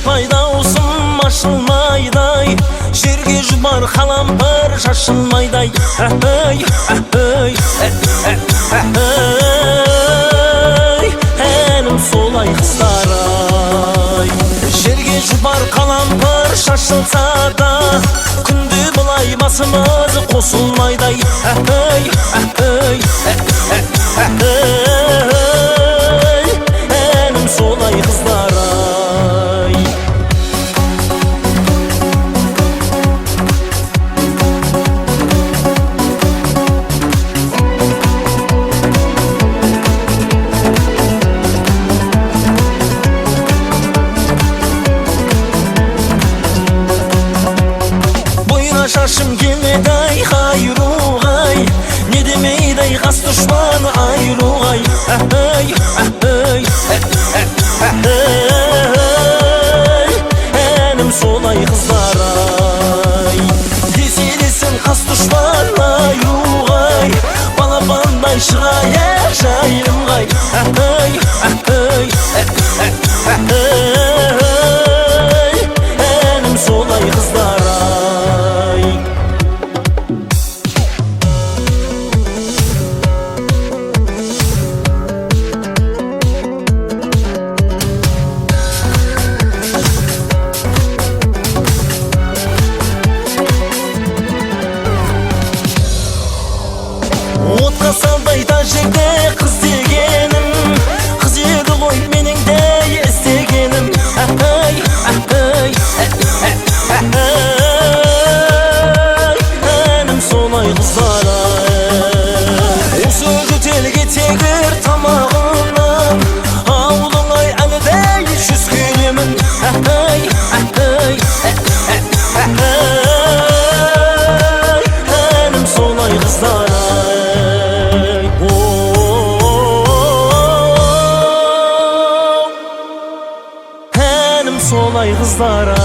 пайда olsun ашылмайдай, жерге жұбар қалампыр шашылмайдай. Әнім солай қыздар-ай. Жерге жұбар қалампыр шашылса да, күнде бұлай басымыз қосылмайдай. Әнім солай қыздар-ай. Şaşım gelmeday hayruğay, ne demeyday kas düşmanı ayruğay. Enim solay kızlaray. Desin kas düşmanı ayruğay, balabanday şıraya şairımgay. Enim solay kızlaray. Отқа салдай да жерде қыз дегенім, қыз еді ғой менің де естегенім. Әнім солай қыздар-ай. Осы жөтелге тегір тамағынан, ауылыңай әлі де жүз келемін. Әнім солай қыздар-ай. Solay kızlara